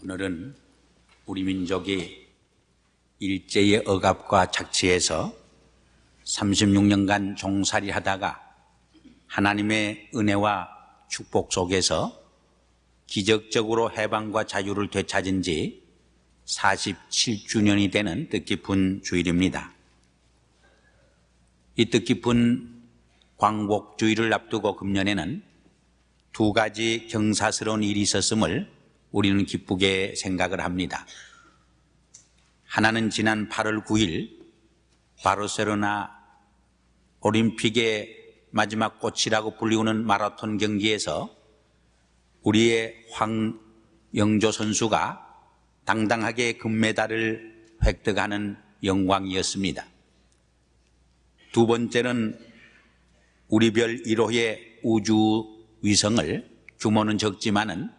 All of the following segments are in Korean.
오늘은 우리 민족이 일제의 억압과 착취에서 36년간 종살이 하다가 하나님의 은혜와 축복 속에서 기적적으로 해방과 자유를 되찾은 지 47주년이 되는 뜻깊은 주일입니다. 이 뜻깊은 광복주의를 앞두고 금년에는 두 가지 경사스러운 일이 있었음을 우리는 기쁘게 생각을 합니다. 하나는 지난 8월 9일 바르셀로나 올림픽의 마지막 꽃이라고 불리우는 마라톤 경기에서 우리의 황영조 선수가 당당하게 금메달을 획득하는 영광이었습니다. 두 번째는 우리 별 1호의 우주위성을 규모는 적지만은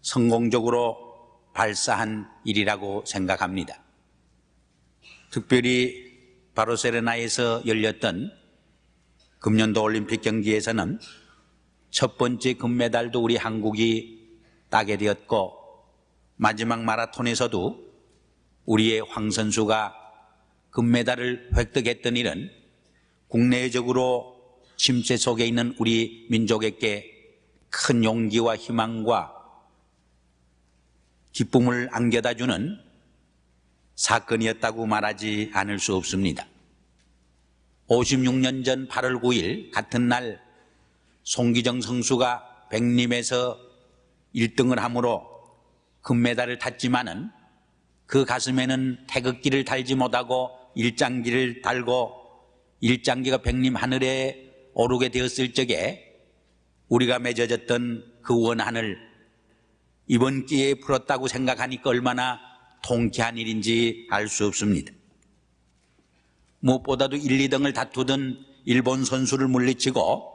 성공적으로 발사한 일이라고 생각합니다. 특별히 바르셀로나에서 열렸던 금년도 올림픽 경기에서는 첫 번째 금메달도 우리 한국이 따게 되었고, 마지막 마라톤에서도 우리의 황 선수가 금메달을 획득했던 일은 국내적으로 침체 속에 있는 우리 민족에게 큰 용기와 희망과 기쁨을 안겨다주는 사건이었다고 말하지 않을 수 없습니다. 56년 전 8월 9일 같은 날 송기정 선수가 백림에서 1등을 함으로 금메달을 탔지만은 그 가슴에는 태극기를 달지 못하고 일장기를 달고 일장기가 백림 하늘에 오르게 되었을 적에 우리가 맺어졌던 그 원한을 이번 기회에 풀었다고 생각하니까 얼마나 통쾌한 일인지 알 수 없습니다. 무엇보다도 1, 2등을 다투던 일본 선수를 물리치고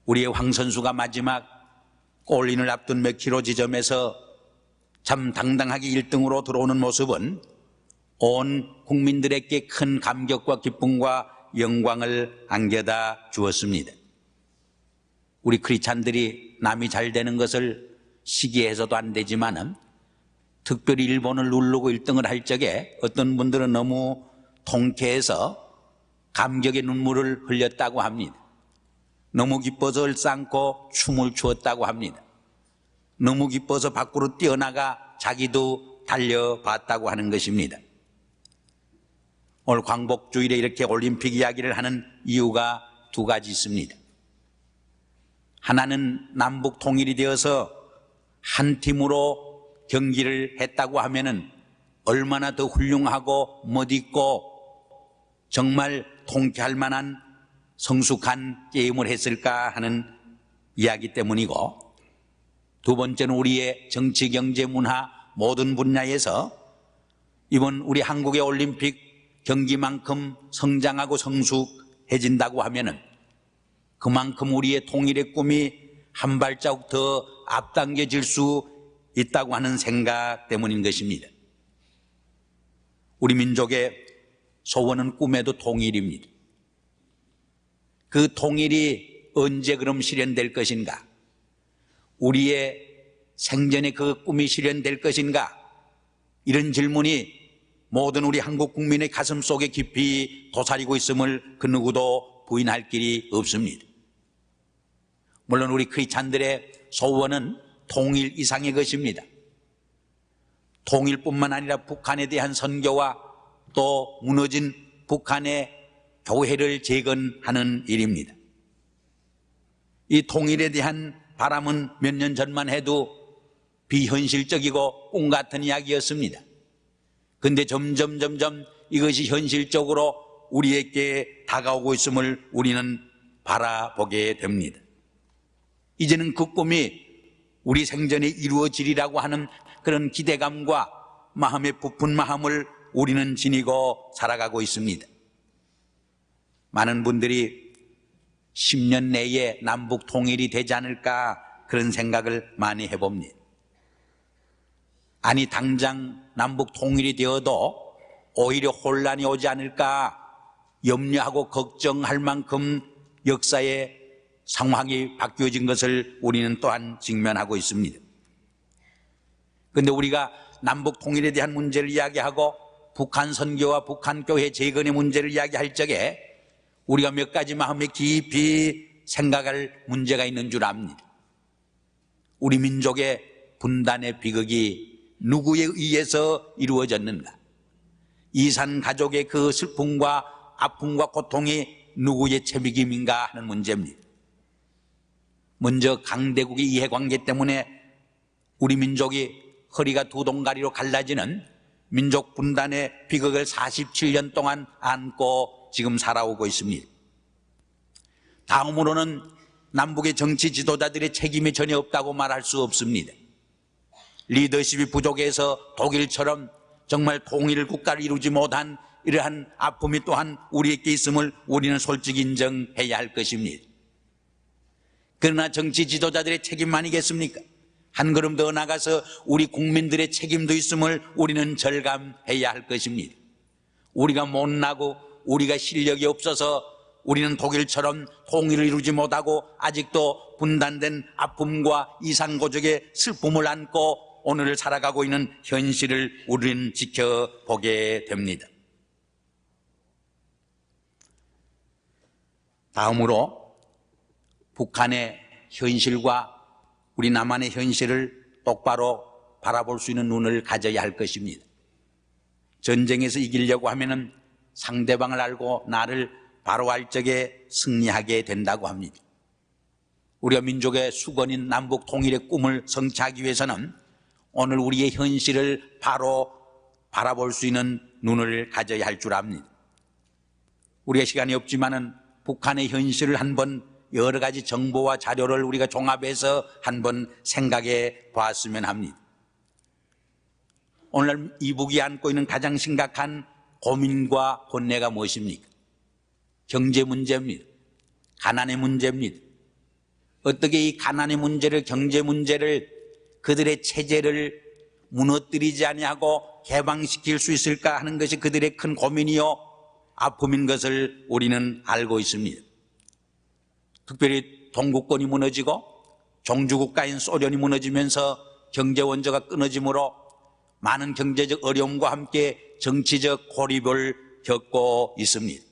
우리의 황 선수가 마지막 골인을 앞둔 몇 킬로 지점에서 참 당당하게 1등으로 들어오는 모습은 온 국민들에게 큰 감격과 기쁨과 영광을 안겨다 주었습니다. 우리 크리스찬들이 남이 잘 되는 것을 시기해서도 안 되지만은 특별히 일본을 누르고 1등을 할 적에 어떤 분들은 너무 통쾌해서 감격의 눈물을 흘렸다고 합니다. 너무 기뻐서 얼싸안고 춤을 추었다고 합니다. 너무 기뻐서 밖으로 뛰어나가 자기도 달려봤다고 하는 것입니다. 오늘 광복주일에 이렇게 올림픽 이야기를 하는 이유가 두 가지 있습니다. 하나는 남북 통일이 되어서 한 팀으로 경기를 했다고 하면은 얼마나 더 훌륭하고 멋있고 정말 통쾌할 만한 성숙한 게임을 했을까 하는 이야기 때문이고, 두 번째는 우리의 정치, 경제, 문화 모든 분야에서 이번 우리 한국의 올림픽 경기만큼 성장하고 성숙해진다고 하면은 그만큼 우리의 통일의 꿈이 한 발자국 더 앞당겨질 수 있다고 하는 생각 때문인 것입니다. 우리 민족의 소원은 꿈에도 통일입니다. 그 통일이 언제 그럼 실현될 것인가? 우리의 생전에 그 꿈이 실현될 것인가? 이런 질문이 모든 우리 한국 국민의 가슴 속에 깊이 도사리고 있음을 그 누구도 부인할 길이 없습니다. 물론 우리 크리스찬들의 소원은 통일 이상의 것입니다. 통일뿐만 아니라 북한에 대한 선교와 또 무너진 북한의 교회를 재건하는 일입니다. 이 통일에 대한 바람은 몇 년 전만 해도 비현실적이고 꿈 같은 이야기였습니다. 그런데 점점 이것이 현실적으로 우리에게 다가오고 있음을 우리는 바라보게 됩니다. 이제는 그 꿈이 우리 생전에 이루어지리라고 하는 그런 기대감과 마음의 부푼 마음을 우리는 지니고 살아가고 있습니다. 많은 분들이 10년 내에 남북 통일이 되지 않을까 그런 생각을 많이 해봅니다. 아니, 당장 남북 통일이 되어도 오히려 혼란이 오지 않을까 염려하고 걱정할 만큼 역사의 상황이 바뀌어진 것을 우리는 또한 직면하고 있습니다. 그런데 우리가 남북 통일에 대한 문제를 이야기하고 북한 선교와 북한 교회 재건의 문제를 이야기할 적에 우리가 몇 가지 마음에 깊이 생각할 문제가 있는 줄 압니다. 우리 민족의 분단의 비극이 누구에 의해서 이루어졌는가? 이산 가족의 그 슬픔과 아픔과 고통이 누구의 책임인가 하는 문제입니다. 먼저 강대국의 이해관계 때문에 우리 민족이 허리가 두 동가리로 갈라지는 민족 분단의 비극을 47년 동안 안고 지금 살아오고 있습니다. 다음으로는 남북의 정치 지도자들의 책임이 전혀 없다고 말할 수 없습니다. 리더십이 부족해서 독일처럼 정말 통일 국가를 이루지 못한 이러한 아픔이 또한 우리에게 있음을 우리는 솔직히 인정해야 할 것입니다. 그러나 정치 지도자들의 책임 아니겠습니까? 한 걸음 더 나가서 우리 국민들의 책임도 있음을 우리는 절감해야 할 것입니다. 우리가 못나고 우리가 실력이 없어서 우리는 독일처럼 통일을 이루지 못하고 아직도 분단된 아픔과 이산가족의 슬픔을 안고 오늘을 살아가고 있는 현실을 우리는 지켜보게 됩니다. 다음으로 북한의 현실과 우리 남한의 현실을 똑바로 바라볼 수 있는 눈을 가져야 할 것입니다. 전쟁에서 이기려고 하면은 상대방을 알고 나를 바로 알 적에 승리하게 된다고 합니다. 우리가 민족의 수건인 남북 통일의 꿈을 성취하기 위해서는 오늘 우리의 현실을 바로 바라볼 수 있는 눈을 가져야 할 줄 압니다. 우리가 시간이 없지만은 북한의 현실을 한번 여러 가지 정보와 자료를 우리가 종합해서 한번 생각해 보았으면 합니다. 오늘 이북이 안고 있는 가장 심각한 고민과 혼내가 무엇입니까? 경제 문제입니다. 가난의 문제입니다. 어떻게 이 가난의 문제를, 경제 문제를, 그들의 체제를 무너뜨리지 아니하고 개방시킬 수 있을까 하는 것이 그들의 큰 고민이요 아픔인 것을 우리는 알고 있습니다. 특별히 동구권이 무너지고 종주국가인 소련이 무너지면서 경제 원조가 끊어짐으로 많은 경제적 어려움과 함께 정치적 고립을 겪고 있습니다.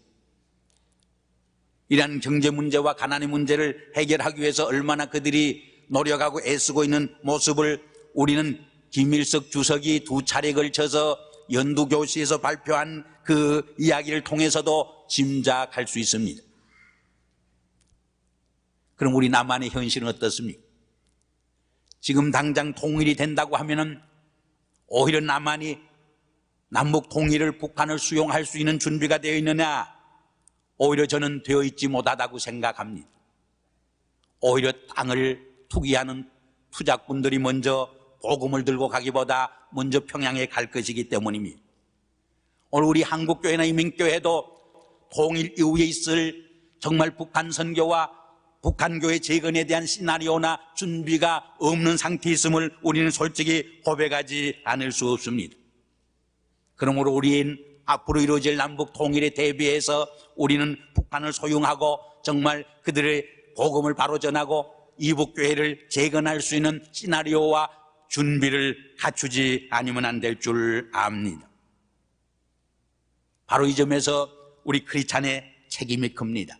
이러한 경제 문제와 가난의 문제를 해결하기 위해서 얼마나 그들이 노력하고 애쓰고 있는 모습을 우리는 김일석 주석이 두 차례에 걸쳐서 연두교시에서 발표한 그 이야기를 통해서도 짐작할 수 있습니다. 그럼 우리 남한의 현실은 어떻습니까? 지금 당장 통일이 된다고 하면은 오히려 남한이 남북 통일을 북한을 수용할 수 있는 준비가 되어 있느냐? 오히려 저는 되어 있지 못하다고 생각합니다. 오히려 땅을 투기하는 투자꾼들이 먼저 복음을 들고 가기보다 먼저 평양에 갈 것이기 때문입니다. 오늘 우리 한국교회나 이민교회도 통일 이후에 있을 정말 북한 선교와 북한교회 재건에 대한 시나리오나 준비가 없는 상태에 있음을 우리는 솔직히 고백하지 않을 수 없습니다. 그러므로 우리는 앞으로 이루어질 남북 통일에 대비해서 우리는 북한을 소용하고 정말 그들의 복음을 바로 전하고 이북교회를 재건할 수 있는 시나리오와 준비를 갖추지 않으면 안 될 줄 압니다. 바로 이 점에서 우리 크리스찬의 책임이 큽니다.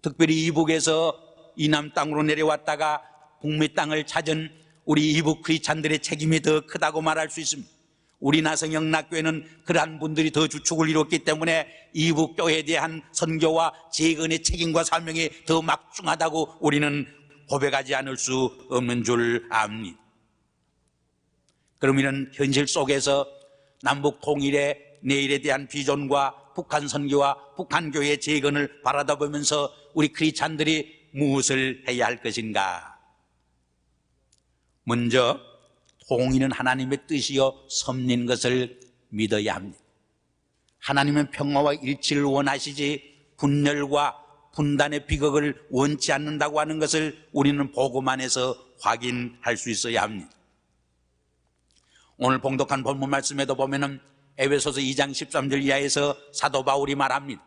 특별히 이북에서 이남 땅으로 내려왔다가 북미 땅을 찾은 우리 이북 크리스찬들의 책임이 더 크다고 말할 수 있습니다. 우리 나성영락교회는 그러한 분들이 더 주축을 이뤘기 때문에 이북교회에 대한 선교와 재건의 책임과 사명이 더 막중하다고 우리는 고백하지 않을 수 없는 줄 압니다. 그럼 이런 현실 속에서 남북 통일의 내일에 대한 비전과 북한 선교와 북한 교회의 재건을 바라다 보면서 우리 크리스찬들이 무엇을 해야 할 것인가? 먼저 통일은 하나님의 뜻이요 섭리인 것을 믿어야 합니다. 하나님은 평화와 일치를 원하시지 분열과 분단의 비극을 원치 않는다고 하는 것을 우리는 복음 안에서 확인할 수 있어야 합니다. 오늘 봉독한 본문 말씀에도 보면은 에베소서 2장 13절 이하에서 사도 바울이 말합니다.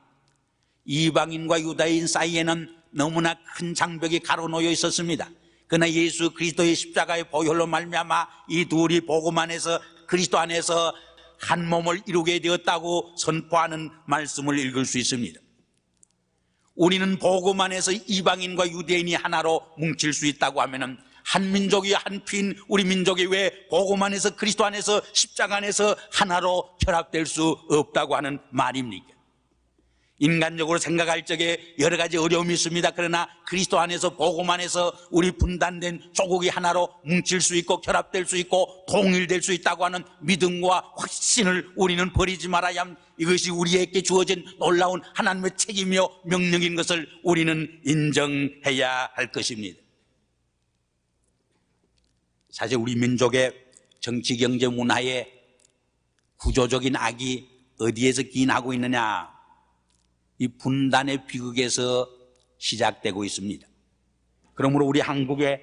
이방인과 유다인 사이에는 너무나 큰 장벽이 가로놓여 있었습니다. 그러나 예수 그리스도의 십자가의 보혈로 말미암아 이 둘이 복음 안에서 그리스도 안에서 한 몸을 이루게 되었다고 선포하는 말씀을 읽을 수 있습니다. 우리는 복음 안에서 이방인과 유대인이 하나로 뭉칠 수 있다고 하면은 한 민족이 한 피인 우리 민족이 왜 복음 안에서 그리스도 안에서 십자가 안에서 하나로 결합될 수 없다고 하는 말입니까? 인간적으로 생각할 적에 여러 가지 어려움이 있습니다. 그러나 그리스도 안에서 복음 안에서 우리 분단된 조국이 하나로 뭉칠 수 있고 결합될 수 있고 통일될 수 있다고 하는 믿음과 확신을 우리는 버리지 말아야 합니다. 이것이 우리에게 주어진 놀라운 하나님의 책임이며 명령인 것을 우리는 인정해야 할 것입니다. 사실 우리 민족의 정치, 경제, 문화의 구조적인 악이 어디에서 기인하고 있느냐? 이 분단의 비극에서 시작되고 있습니다. 그러므로 우리 한국의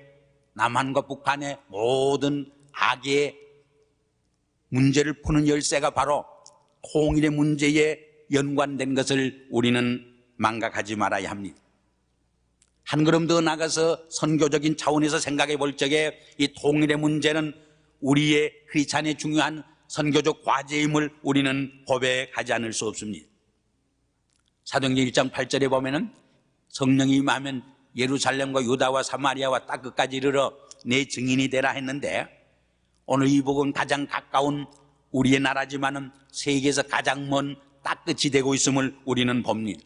남한과 북한의 모든 악의 문제를 푸는 열쇠가 바로 통일의 문제에 연관된 것을 우리는 망각하지 말아야 합니다. 한 걸음 더 나가서 선교적인 차원에서 생각해 볼 적에 이 통일의 문제는 우리의 크리스찬의 중요한 선교적 과제임을 우리는 고백하지 않을 수 없습니다. 사도행전 1장 8절에 보면은 성령이 임하면 예루살렘과 유다와 사마리아와 땅 끝까지 이르러 내 증인이 되라 했는데, 오늘 이 복은 가장 가까운 우리의 나라지만은 세계에서 가장 먼 땅 끝이 되고 있음을 우리는 봅니다.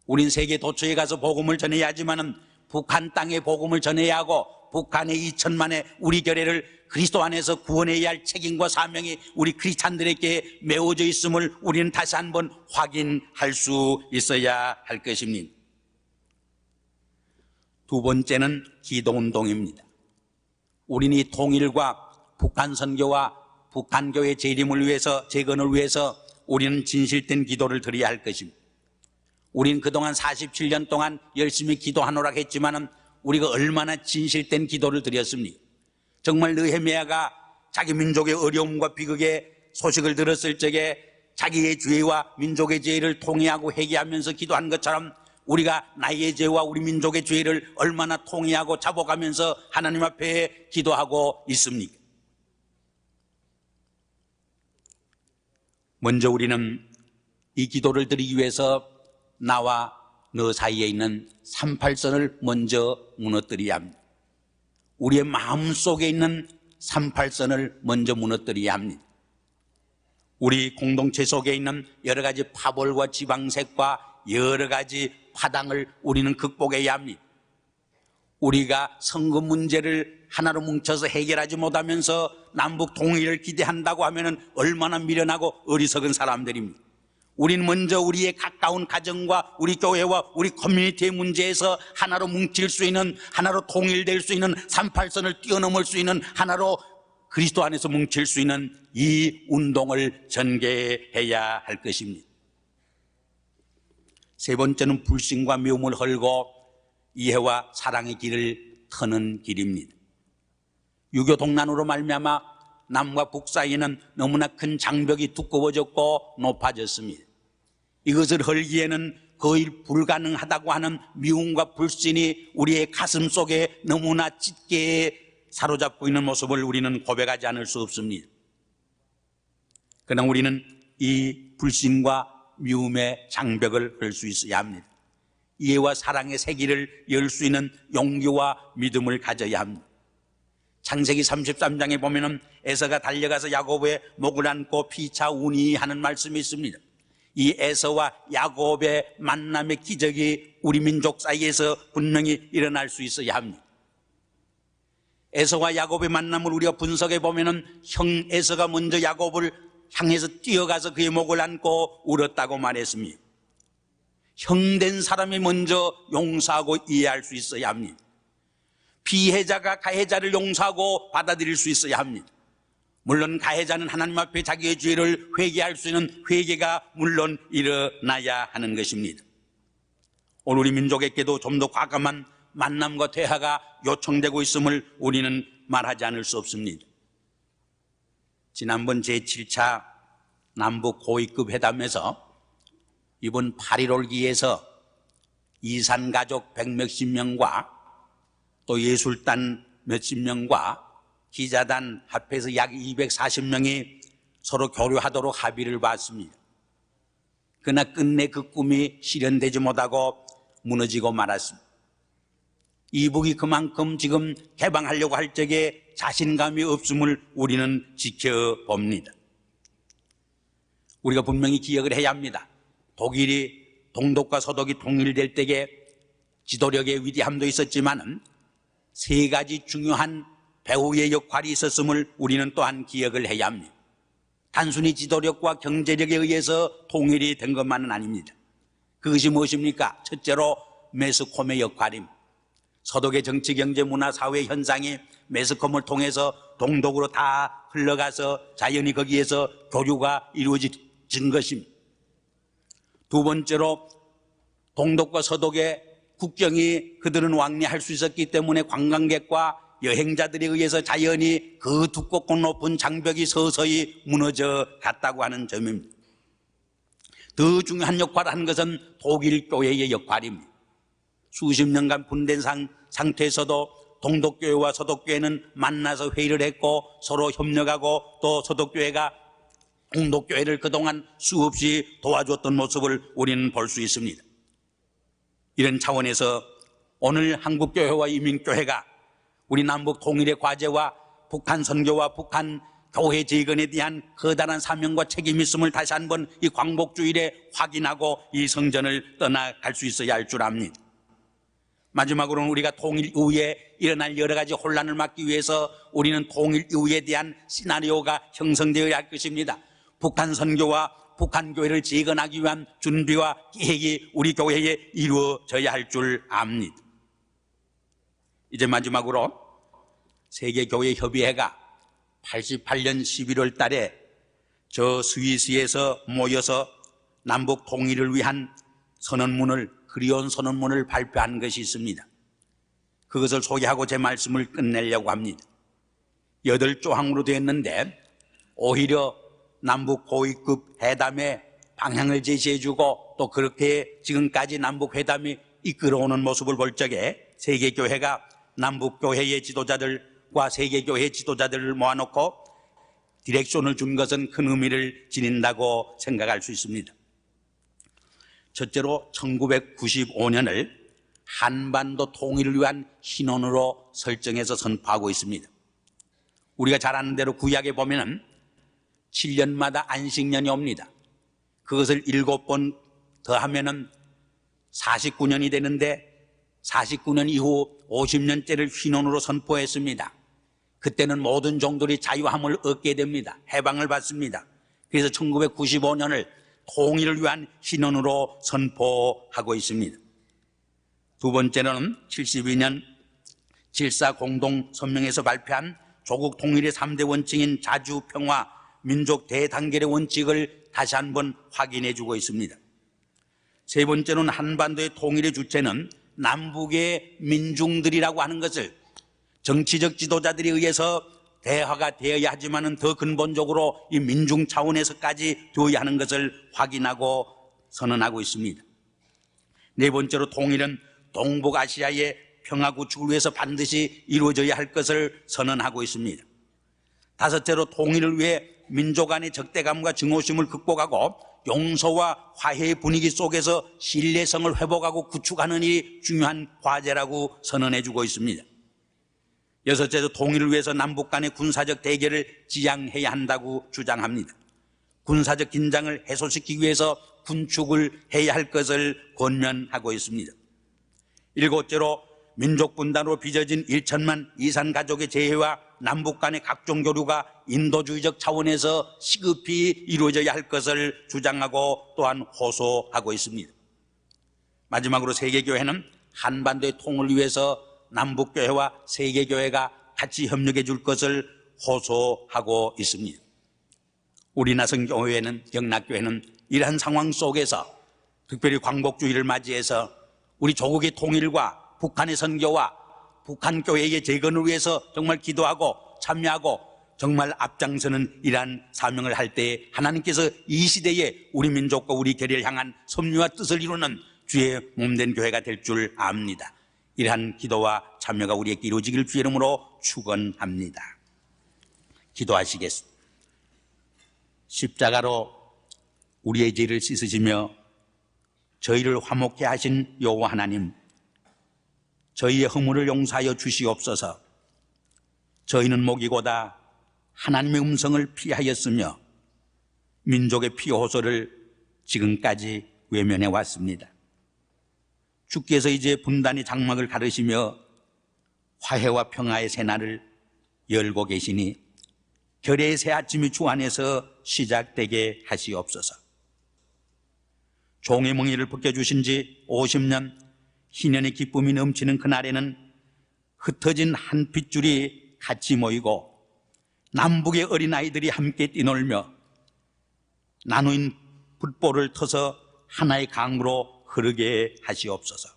우린 세계 도처에 가서 복음을 전해야 하지만은 북한 땅에 복음을 전해야 하고 북한의 2천만의 우리 교회를 그리스도 안에서 구원해야 할 책임과 사명이 우리 크리스찬들에게 메워져 있음을 우리는 다시 한번 확인할 수 있어야 할 것입니다. 두 번째는 기도운동입니다. 우리는 이 통일과 북한 선교와 북한 교회 재림을 위해서, 재건을 위해서 우리는 진실된 기도를 드려야 할 것입니다. 우리는 그동안 47년 동안 열심히 기도하노라 했지만은 우리가 얼마나 진실된 기도를 드렸습니까? 정말 느헤미야가 자기 민족의 어려움과 비극의 소식을 들었을 적에 자기의 죄와 민족의 죄를 통회하고 회개하면서 기도한 것처럼 우리가 나의 죄와 우리 민족의 죄를 얼마나 통회하고 잡아가면서 하나님 앞에 기도하고 있습니까? 먼저 우리는 이 기도를 드리기 위해서 나와 너 사이에 있는 38선을 먼저 무너뜨려야 합니다. 우리의 마음속에 있는 38선을 먼저 무너뜨려야 합니다. 우리 공동체 속에 있는 여러 가지 파벌과 지방색과 여러 가지 파당을 우리는 극복해야 합니다. 우리가 선거 문제를 하나로 뭉쳐서 해결하지 못하면서 남북 통일을 기대한다고 하면 얼마나 미련하고 어리석은 사람들입니다. 우리는 먼저 우리의 가까운 가정과 우리 교회와 우리 커뮤니티의 문제에서 하나로 뭉칠 수 있는, 하나로 통일될 수 있는, 38선을 뛰어넘을 수 있는, 하나로 그리스도 안에서 뭉칠 수 있는 이 운동을 전개해야 할 것입니다. 세 번째는 불신과 미움을 헐고 이해와 사랑의 길을 터는 길입니다. 유교 동란으로 말미암아 남과 북 사이에는 너무나 큰 장벽이 두꺼워졌고 높아졌습니다. 이것을 헐기에는 거의 불가능하다고 하는 미움과 불신이 우리의 가슴 속에 너무나 짙게 사로잡고 있는 모습을 우리는 고백하지 않을 수 없습니다. 그러나 우리는 이 불신과 미움의 장벽을 헐 수 있어야 합니다. 이해와 사랑의 세기를 열 수 있는 용기와 믿음을 가져야 합니다. 창세기 33장에 보면은 에서가 달려가서 야곱의 목을 안고 피차 운이하는 말씀이 있습니다. 이 에서와 야곱의 만남의 기적이 우리 민족 사이에서 분명히 일어날 수 있어야 합니다. 에서와 야곱의 만남을 우리가 분석해 보면은 형 에서가 먼저 야곱을 향해서 뛰어가서 그의 목을 안고 울었다고 말했습니다. 형된 사람이 먼저 용서하고 이해할 수 있어야 합니다. 피해자가 가해자를 용서하고 받아들일 수 있어야 합니다. 물론 가해자는 하나님 앞에 자기의 죄를 회개할 수 있는 회개가 물론 일어나야 하는 것입니다. 오늘 우리 민족에게도 좀 더 과감한 만남과 대화가 요청되고 있음을 우리는 말하지 않을 수 없습니다. 지난번 제7차 남북 고위급 회담에서 이번 8.1 올기에서 이산가족 100몇십 명과 또 예술단 몇십 명과 기자단 합해서 약 240명이 서로 교류하도록 합의를 봤습니다. 그러나 끝내 그 꿈이 실현되지 못하고 무너지고 말았습니다. 이북이 그만큼 지금 개방하려고 할 적에 자신감이 없음을 우리는 지켜봅니다. 우리가 분명히 기억을 해야 합니다. 독일이 동독과 서독이 통일될 때에 지도력의 위대함도 있었지만 세 가지 중요한 배후의 역할이 있었음을 우리는 또한 기억을 해야 합니다. 단순히 지도력과 경제력에 의해서 통일이 된 것만은 아닙니다. 그것이 무엇입니까? 첫째로 매스컴의 역할입니다. 서독의 정치, 경제, 문화, 사회 현상이 매스컴을 통해서 동독으로 다 흘러가서 자연히 거기에서 교류가 이루어진 것입니다. 두 번째로 동독과 서독의 국경이 그들은 왕래할 수 있었기 때문에 관광객과 여행자들에 의해서 자연히 그 두껍고 높은 장벽이 서서히 무너져 갔다고 하는 점입니다. 더 중요한 역할을 한 것은 독일 교회의 역할입니다. 수십 년간 분된 상태에서도 동독교회와 서독교회는 만나서 회의를 했고 서로 협력하고 또 서독교회가 동독교회를 그동안 수없이 도와줬던 모습을 우리는 볼 수 있습니다. 이런 차원에서 오늘 한국교회와 이민교회가 우리 남북 통일의 과제와 북한 선교와 북한 교회 재건에 대한 커다란 사명과 책임이 있음을 다시 한번 이 광복주일에 확인하고 이 성전을 떠나갈 수 있어야 할 줄 압니다. 마지막으로는 우리가 통일 이후에 일어날 여러 가지 혼란을 막기 위해서 우리는 통일 이후에 대한 시나리오가 형성되어야 할 것입니다. 북한 선교와 북한 교회를 재건하기 위한 준비와 계획이 우리 교회에 이루어져야 할 줄 압니다. 이제 마지막으로 세계교회협의회가 88년 11월 달에 저 스위스에서 모여서 남북 통일을 위한 선언문을, 그리운 선언문을 발표한 것이 있습니다. 그것을 소개하고 제 말씀을 끝내려고 합니다. 8조항으로 되었는데 오히려 남북 고위급 회담의 방향을 제시해주고 또 그렇게 지금까지 남북 회담이 이끌어오는 모습을 볼 적에 세계교회가 남북교회의 지도자들과 세계교회 지도자들을 모아놓고 디렉션을 준 것은 큰 의미를 지닌다고 생각할 수 있습니다. 첫째로 1995년을 한반도 통일을 위한 신원으로 설정해서 선포하고 있습니다. 우리가 잘 아는 대로 구약에 보면은 7년마다 안식년이 옵니다. 그것을 7번 더하면은 49년이 되는데 49년 이후 50년째를 휘논으로 선포했습니다. 그때는 모든 종들이 자유함을 얻게 됩니다. 해방을 받습니다. 그래서 1995년을 통일을 위한 신원으로 선포하고 있습니다. 두 번째는 72년 7.4 공동선명에서 발표한 조국 통일의 3대 원칙인 자주, 평화, 민족 대단결의 원칙을 다시 한번 확인해 주고 있습니다. 세 번째는 한반도의 통일의 주체는 남북의 민중들이라고 하는 것을 정치적 지도자들에 의해서 대화가 되어야 하지만은 더 근본적으로 이 민중 차원에서까지 되어야 하는 것을 확인하고 선언하고 있습니다. 네 번째로 통일은 동북아시아의 평화 구축을 위해서 반드시 이루어져야 할 것을 선언하고 있습니다. 다섯째로 통일을 위해 민족 간의 적대감과 증오심을 극복하고 용서와 화해의 분위기 속에서 신뢰성을 회복하고 구축하는 일이 중요한 과제라고 선언해주고 있습니다. 여섯째로 통일을 위해서 남북 간의 군사적 대결을 지양해야 한다고 주장합니다. 군사적 긴장을 해소시키기 위해서 군축을 해야 할 것을 권면하고 있습니다. 일곱째로 민족 분단으로 빚어진 1천만 이산 가족의 재해와 남북 간의 각종 교류가 인도주의적 차원에서 시급히 이루어져야 할 것을 주장하고 또한 호소하고 있습니다. 마지막으로 세계교회는 한반도의 통일을 위해서 남북교회와 세계교회가 같이 협력해 줄 것을 호소하고 있습니다. 우리 나성교회는, 영락교회는 이러한 상황 속에서 특별히 광복주의를 맞이해서 우리 조국의 통일과 북한의 선교와 북한 교회의 재건을 위해서 정말 기도하고 참여하고 정말 앞장서는 이러한 사명을 할 때 하나님께서 이 시대에 우리 민족과 우리 교회를 향한 섭리와 뜻을 이루는 주의 몸된 교회가 될 줄 압니다. 이러한 기도와 참여가 우리에게 이루어지길 주의 이름으로 축원합니다. 기도하시겠습니다. 십자가로 우리의 죄를 씻으시며 저희를 화목케 하신 여호와 하나님, 저희의 허물을 용서하여 주시옵소서. 저희는 목이고다 하나님의 음성을 피하였으며 민족의 피호소를 지금까지 외면해 왔습니다. 주께서 이제 분단의 장막을 가르시며 화해와 평화의 새날을 열고 계시니 결의의 새 아침이 주 안에서 시작되게 하시옵소서. 종의 멍에를 벗겨주신 지 50년, 희년의 기쁨이 넘치는 그날에는 흩어진 한 핏줄이 같이 모이고 남북의 어린아이들이 함께 뛰놀며 나누인 붓볼을 터서 하나의 강으로 흐르게 하시옵소서.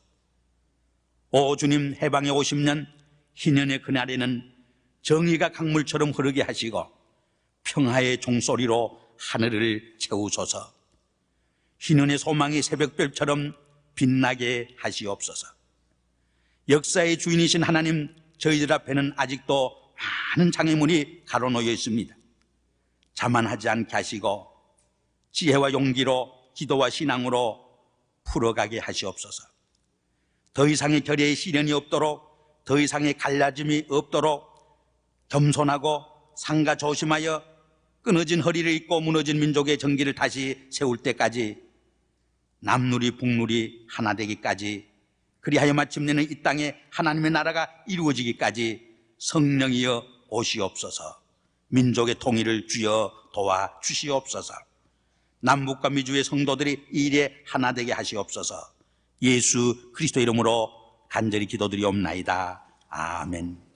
오 주님, 해방의 50년, 희년의 그날에는 정의가 강물처럼 흐르게 하시고 평화의 종소리로 하늘을 채우소서. 희년의 소망이 새벽별처럼 빛나게 하시옵소서. 역사의 주인이신 하나님, 저희들 앞에는 아직도 많은 장애물이 가로놓여 있습니다. 자만하지 않게 하시고 지혜와 용기로 기도와 신앙으로 풀어가게 하시옵소서. 더 이상의 결의의 시련이 없도록, 더 이상의 갈라짐이 없도록 겸손하고 상가 조심하여 끊어진 허리를 잇고 무너진 민족의 정기를 다시 세울 때까지 남누리 북누리 하나 되기까지, 그리하여 마침내는 이 땅에 하나님의 나라가 이루어지기까지 성령이여 오시옵소서. 민족의 통일을 주여 도와주시옵소서. 남북과 미주의 성도들이 이 일에 하나 되게 하시옵소서. 예수 그리스도 이름으로 간절히 기도드리옵나이다. 아멘.